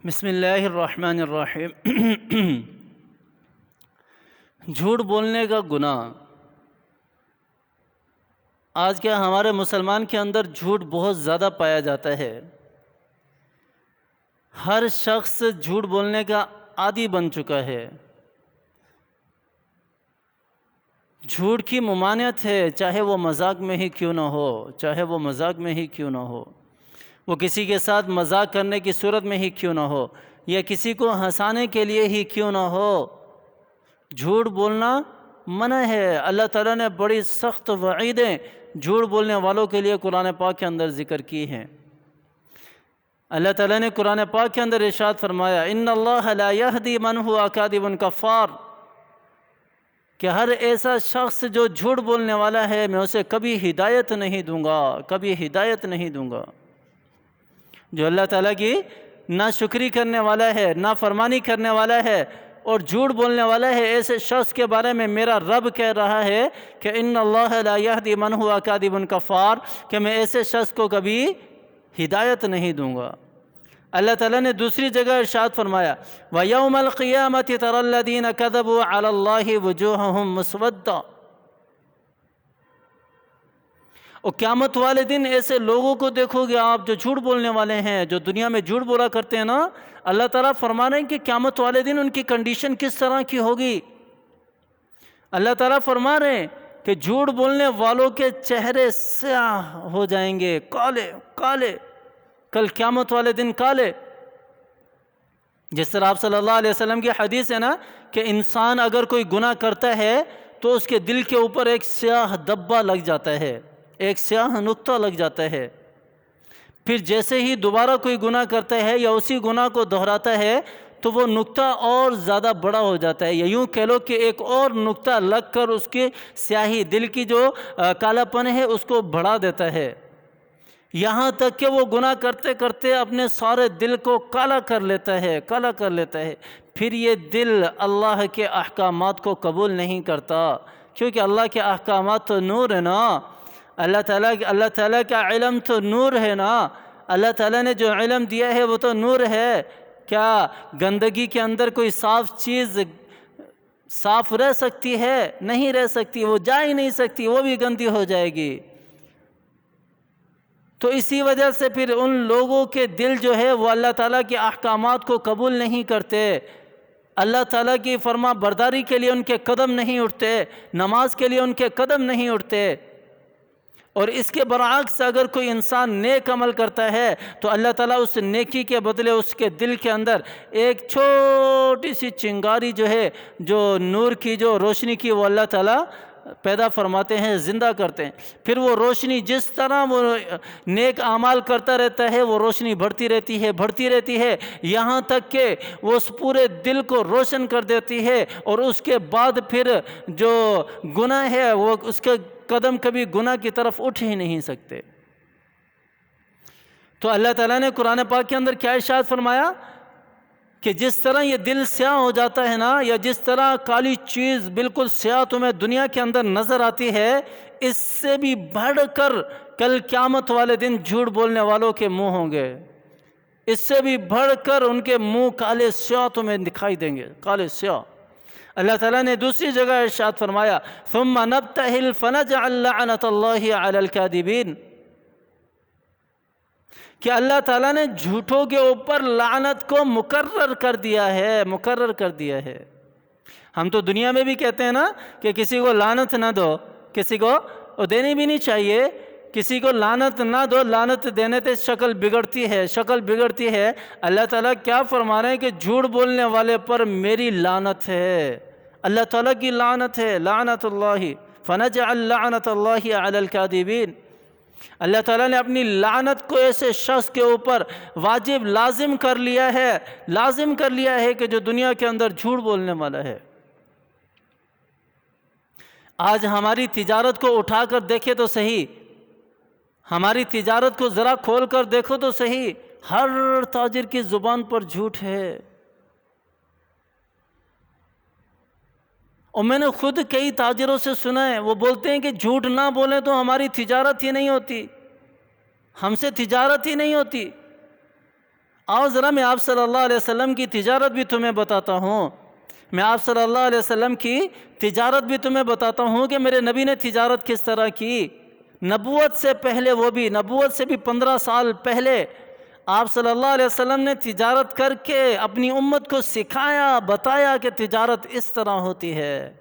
بسم اللہ الرحمن الرحیم۔ جھوٹ بولنے کا گناہ آج کیا ہمارے مسلمان کے اندر جھوٹ بہت زیادہ پایا جاتا ہے۔ ہر شخص جھوٹ بولنے کا عادی بن چکا ہے۔ جھوٹ کی ممانعت ہے، چاہے وہ مذاق میں ہی کیوں نہ ہو، وہ کسی کے ساتھ مذاق کرنے کی صورت میں ہی کیوں نہ ہو، یا کسی کو ہنسانے کے لیے ہی کیوں نہ ہو، جھوٹ بولنا منع ہے۔ اللہ تعالیٰ نے بڑی سخت وعیدیں جھوٹ بولنے والوں کے لیے قرآن پاک کے اندر ذکر کی ہیں۔ اللہ تعالیٰ نے قرآن پاک کے اندر ارشاد فرمایا، ان اللہ لا یہدی من ہوا کاذب کفار، کہ ہر ایسا شخص جو جھوٹ بولنے والا ہے میں اسے کبھی ہدایت نہیں دوں گا۔ جو اللہ تعالیٰ کی ناشکری کرنے والا ہے، نافرمانی کرنے والا ہے اور جھوٹ بولنے والا ہے، ایسے شخص کے بارے میں میرا رب کہہ رہا ہے کہ ان اللہ لا یہدی من ہوا کاذب کفار، کہ میں ایسے شخص کو کبھی ہدایت نہیں دوں گا۔ اللہ تعالیٰ نے دوسری جگہ ارشاد فرمایا، وَيَوْمَ الْقِيَامَةِ تَرَى الَّذِينَ كَذَبُوا عَلَى اللَّهِ وُجُوهُهُمْ مُسْوَدَّةٌ، اور قیامت والے دن ایسے لوگوں کو دیکھو گے آپ جو جھوٹ بولنے والے ہیں، جو دنیا میں جھوٹ بولا کرتے ہیں نا، اللہ تعالیٰ فرما رہے ہیں کہ قیامت والے دن ان کی کنڈیشن کس طرح کی ہوگی۔ اللہ تعالیٰ فرما رہے ہیں کہ جھوٹ بولنے والوں کے چہرے سیاہ ہو جائیں گے، کالے، کل قیامت والے دن کالے۔ جس طرح آپ صلی اللہ علیہ وسلم کی حدیث ہے نا کہ انسان اگر کوئی گناہ کرتا ہے تو اس کے دل کے اوپر ایک سیاہ دبا لگ جاتا ہے، ایک سیاہ نقطہ لگ جاتا ہے، پھر جیسے ہی دوبارہ کوئی گناہ کرتا ہے یا اسی گناہ کو دہراتا ہے تو وہ نقطہ اور زیادہ بڑا ہو جاتا ہے، یا یوں کہہ لو کہ ایک اور نقطہ لگ کر اس کی سیاہی، دل کی جو کالا پن ہے اس کو بڑھا دیتا ہے، یہاں تک کہ وہ گناہ کرتے کرتے اپنے سارے دل کو کالا کر لیتا ہے۔ پھر یہ دل اللہ کے احکامات کو قبول نہیں کرتا، کیونکہ اللہ کے احکامات تو نور ہے نا، اللہ تعالیٰ کا علم تو نور ہے نا، اللہ تعالیٰ نے جو علم دیا ہے وہ تو نور ہے۔ کیا گندگی کے اندر کوئی صاف چیز صاف رہ سکتی ہے؟ نہیں رہ سکتی، وہ جا ہی نہیں سکتی، وہ بھی گندی ہو جائے گی۔ تو اسی وجہ سے پھر ان لوگوں کے دل جو ہے وہ اللہ تعالیٰ کے احکامات کو قبول نہیں کرتے، اللہ تعالیٰ کی فرما برداری کے لیے ان کے قدم نہیں اٹھتے، نماز کے لیے ان کے قدم نہیں اٹھتے۔ اور اس کے برعکس اگر کوئی انسان نیک عمل کرتا ہے تو اللہ تعالیٰ اس نیکی کے بدلے اس کے دل کے اندر ایک چھوٹی سی چنگاری جو ہے، جو نور کی، جو روشنی کی، وہ اللہ تعالیٰ پیدا فرماتے ہیں، زندہ کرتے ہیں۔ پھر وہ روشنی جس طرح وہ نیک اعمال کرتا رہتا ہے وہ روشنی بڑھتی رہتی ہے یہاں تک کہ وہ اس پورے دل کو روشن کر دیتی ہے، اور اس کے بعد پھر جو گناہ ہے وہ اس کے قدم کبھی گناہ کی طرف اٹھ ہی نہیں سکتے۔ تو اللہ تعالیٰ نے قرآن پاک کے اندر کیا ارشاد فرمایا کہ جس طرح یہ دل سیاہ ہو جاتا ہے نا، یا جس طرح کالی چیز بالکل سیاہ تمہیں دنیا کے اندر نظر آتی ہے، اس سے بھی بڑھ کر کل قیامت والے دن جھوٹ بولنے والوں کے منہ ہوں گے، اس سے بھی بڑھ کر ان کے منہ کالے سیاہ تمہیں دکھائی دیں گے، کالے سیاہ۔ اللہ تعالیٰ نے دوسری جگہ ارشاد فرمایا، ثم نبتہل فنجعل لعنت اللہ علی الکاذبین، کہ اللہ تعالیٰ نے جھوٹوں کے اوپر لعنت کو مقرر کر دیا ہے۔ ہم تو دنیا میں بھی کہتے ہیں نا کہ کسی کو لعنت نہ دو، کسی کو دینی بھی نہیں چاہیے، کسی کو لعنت نہ دو، لعنت دینے سے شکل بگڑتی ہے۔ اللہ تعالیٰ کیا فرما رہے ہیں کہ جھوٹ بولنے والے پر میری لعنت ہے، اللہ تعالیٰ کی لعنت ہے، لعنت اللہ فنجعل لعنت اللہ علی الکاذبین۔ اللہ تعالیٰ نے اپنی لعنت کو ایسے شخص کے اوپر واجب لازم کر لیا ہے کہ جو دنیا کے اندر جھوٹ بولنے والا ہے۔ آج ہماری تجارت کو اٹھا کر دیکھے تو صحیح، ہماری تجارت کو ذرا کھول کر دیکھو تو صحیح، ہر تاجر کی زبان پر جھوٹ ہے۔ اور میں نے خود کئی تاجروں سے سنا ہے، وہ بولتے ہیں کہ جھوٹ نہ بولیں تو ہماری تجارت ہی نہیں ہوتی، ہم سے تجارت ہی نہیں ہوتی۔ آؤ ذرا میں آپ صلی اللہ علیہ وسلم کی تجارت بھی تمہیں بتاتا ہوں، میں آپ صلی اللہ علیہ وسلم کی تجارت بھی تمہیں بتاتا ہوں کہ میرے نبی نے تجارت کس طرح کی۔ نبوت سے پہلے، وہ بھی نبوت سے بھی 15 سال پہلے آپ صلی اللہ علیہ وسلم نے تجارت کر کے اپنی امت کو سکھایا، بتایا کہ تجارت اس طرح ہوتی ہے۔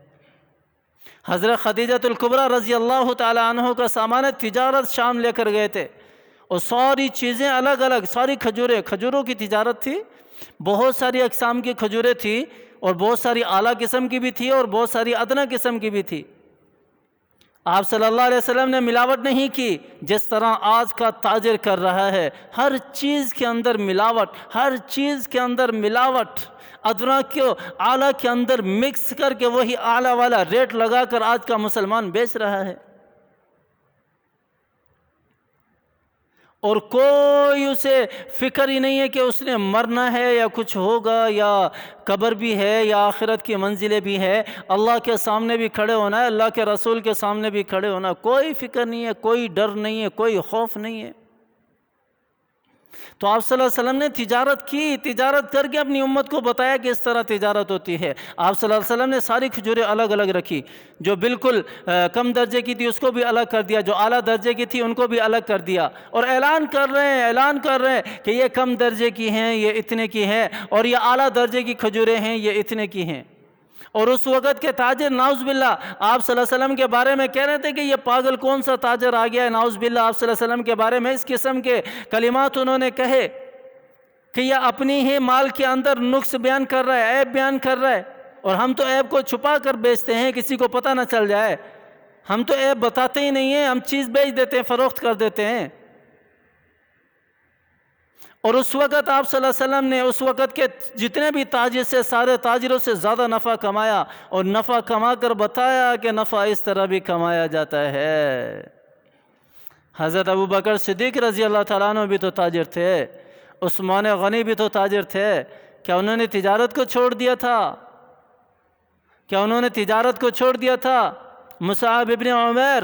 حضرت خدیجہ الکبریٰ رضی اللہ تعالی عنہ کا سامان تجارت شام لے کر گئے تھے، اور ساری چیزیں الگ الگ، ساری کھجوروں کی تجارت تھی، بہت ساری اقسام کی کھجوریں تھی، اور بہت ساری اعلیٰ قسم کی بھی تھی اور بہت ساری ادنیٰ قسم کی بھی تھی۔ آپ صلی اللہ علیہ وسلم نے ملاوٹ نہیں کی، جس طرح آج کا تاجر کر رہا ہے، ہر چیز کے اندر ملاوٹ، ہر چیز کے اندر ملاوٹ، ادنا کو اعلیٰ کے اندر مکس کر کے وہی اعلیٰ والا ریٹ لگا کر آج کا مسلمان بیچ رہا ہے، اور کوئی اسے فکر ہی نہیں ہے کہ اس نے مرنا ہے یا کچھ ہوگا، یا قبر بھی ہے یا آخرت کی منزلیں بھی ہے، اللہ کے سامنے بھی کھڑے ہونا ہے، اللہ کے رسول کے سامنے بھی کھڑے ہونا ہے، کوئی فکر نہیں ہے، کوئی ڈر نہیں ہے، کوئی خوف نہیں ہے۔ تو آپ صلی اللہ علیہ وسلم نے تجارت کی، تجارت کر کے اپنی امت کو بتایا کہ اس طرح تجارت ہوتی ہے۔ آپ صلی اللہ علیہ وسلم نے ساری کھجوریں الگ الگ رکھی، جو بالکل کم درجے کی تھی اس کو بھی الگ کر دیا، جو اعلیٰ درجے کی تھی ان کو بھی الگ کر دیا، اور اعلان کر رہے ہیں کہ یہ کم درجے کی ہیں، یہ اتنے کی ہیں، اور یہ اعلیٰ درجے کی کھجوریں ہیں، یہ اتنے کی ہیں۔ اور اس وقت کے تاجر نعوذ باللہ آپ صلی اللہ علیہ وسلم کے بارے میں کہہ رہے تھے کہ یہ پاگل کون سا تاجر آ گیا ہے، نعوذ باللہ آپ صلی اللہ علیہ وسلم کے بارے میں اس قسم کے کلمات انہوں نے کہے کہ یہ اپنی ہی مال کے اندر نقص بیان کر رہا ہے، عیب بیان کر رہا ہے، اور ہم تو عیب کو چھپا کر بیچتے ہیں، کسی کو پتہ نہ چل جائے، ہم تو عیب بتاتے ہی نہیں ہیں، ہم چیز بیچ دیتے ہیں، فروخت کر دیتے ہیں۔ اور اس وقت آپ صلی اللہ علیہ وسلم نے اس وقت کے جتنے بھی تاجر سے، سارے تاجروں سے زیادہ نفع کمایا، اور نفع کما کر بتایا کہ نفع اس طرح بھی کمایا جاتا ہے۔ حضرت ابوبکر صدیق رضی اللہ تعالیٰ عنہ بھی تو تاجر تھے، عثمان غنی بھی تو تاجر تھے، کیا انہوں نے تجارت کو چھوڑ دیا تھا؟ کیا انہوں نے تجارت کو چھوڑ دیا تھا؟ مصعب ابن عمیر،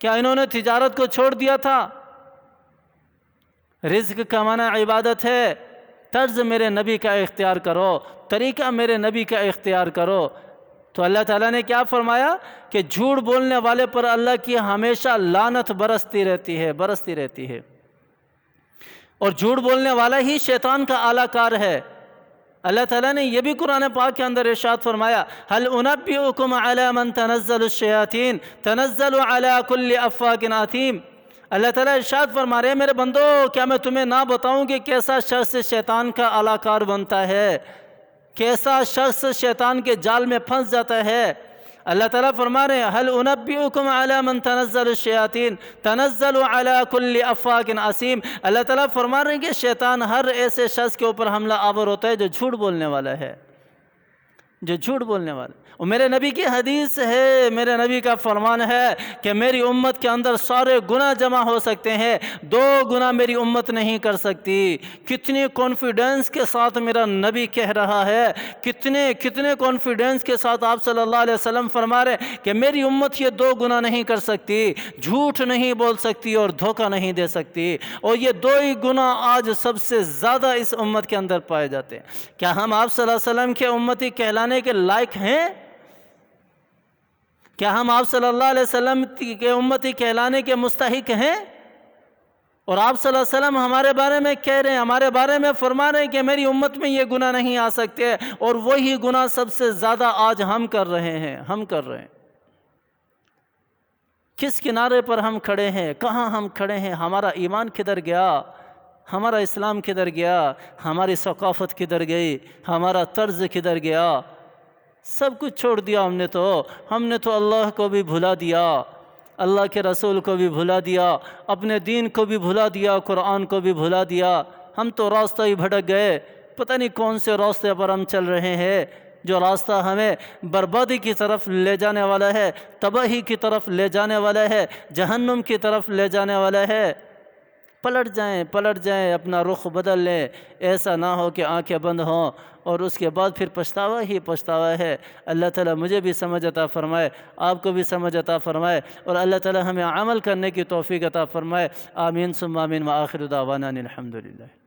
کیا انہوں نے تجارت کو چھوڑ دیا تھا؟ رزق کمانا عبادت ہے، طرز میرے نبی کا اختیار کرو، طریقہ میرے نبی کا اختیار کرو۔ تو اللہ تعالیٰ نے کیا فرمایا کہ جھوٹ بولنے والے پر اللہ کی ہمیشہ لعنت برستی رہتی ہے، اور جھوٹ بولنے والا ہی شیطان کا اعلیٰ کار ہے۔ اللہ تعالیٰ نے یہ بھی قرآن پاک کے اندر ارشاد فرمایا، هل انبئکم علی من تنزل الشیاطین تنزل علی کل افاک اثیم۔ اللہ تعالیٰ ارشاد فرما رہے ہیں، میرے بندو کیا میں تمہیں نہ بتاؤں کہ کیسا شخص شیطان کا اعلیٰ کار بنتا ہے، کیسا شخص شیطان کے جال میں پھنس جاتا ہے۔ اللہ تعالیٰ فرما رہے ہیں، هل انبئکم علی من تنزل الشیاطین تنزل علی کل افاک اثیم۔ اللہ تعالیٰ فرما رہے ہیں کہ شیطان ہر ایسے شخص کے اوپر حملہ آور ہوتا ہے جو جھوٹ بولنے والا ہے، اور میرے نبی کی حدیث ہے، میرے نبی کا فرمان ہے کہ میری امت کے اندر سارے گناہ جمع ہو سکتے ہیں، 2 گناہ میری امت نہیں کر سکتی۔ کتنی کانفیڈنس کے ساتھ میرا نبی کہہ رہا ہے، کتنے کانفیڈنس کے ساتھ آپ صلی اللہ علیہ وسلم فرما رہے ہیں کہ میری امت یہ 2 گناہ نہیں کر سکتی، جھوٹ نہیں بول سکتی اور دھوکہ نہیں دے سکتی، اور یہ 2 ہی گناہ آج سب سے زیادہ اس امت کے اندر پائے جاتے ہیں۔ کیا ہم آپ صلی اللہ علیہ وسلم کے امتی کہلانے کے لائق ہیں؟ کیا ہم آپ صلی اللہ علیہ وسلم کے امتی کہلانے کے مستحق ہیں؟ اور آپ صلی اللہ علیہ وسلم ہمارے بارے میں کہہ رہے ہیں، ہمارے بارے میں فرما رہے ہیں کہ میری امت میں یہ گناہ نہیں آ سکتے، اور وہی گناہ سب سے زیادہ آج ہم کر رہے ہیں۔ کس کنارے پر ہم کھڑے ہیں؟ کہاں ہم کھڑے ہیں؟ ہمارا ایمان کدھر گیا؟ ہمارا اسلام کدھر گیا؟ ہماری ثقافت کدھر گئی؟ ہمارا طرز کدھر گیا؟ سب کچھ چھوڑ دیا ہم نے تو اللہ کو بھی بھلا دیا، اللہ کے رسول کو بھی بھلا دیا، اپنے دین کو بھی بھلا دیا، قرآن کو بھی بھلا دیا۔ ہم تو راستہ ہی بھٹک گئے، پتہ نہیں کون سے راستے پر ہم چل رہے ہیں، جو راستہ ہمیں بربادی کی طرف لے جانے والا ہے، تباہی کی طرف لے جانے والا ہے، جہنم کی طرف لے جانے والا ہے۔ پلٹ جائیں، اپنا رخ بدل لیں، ایسا نہ ہو کہ آنکھیں بند ہوں اور اس کے بعد پھر پچھتاوا ہی پچھتاوا ہے۔ اللہ تعالیٰ مجھے بھی سمجھ عطا فرمائے، آپ کو بھی سمجھ عطا فرمائے، اور اللہ تعالیٰ ہمیں عمل کرنے کی توفیق عطا فرمائے۔ آمین ثم آمین، وآخر دعوانا الحمدللہ۔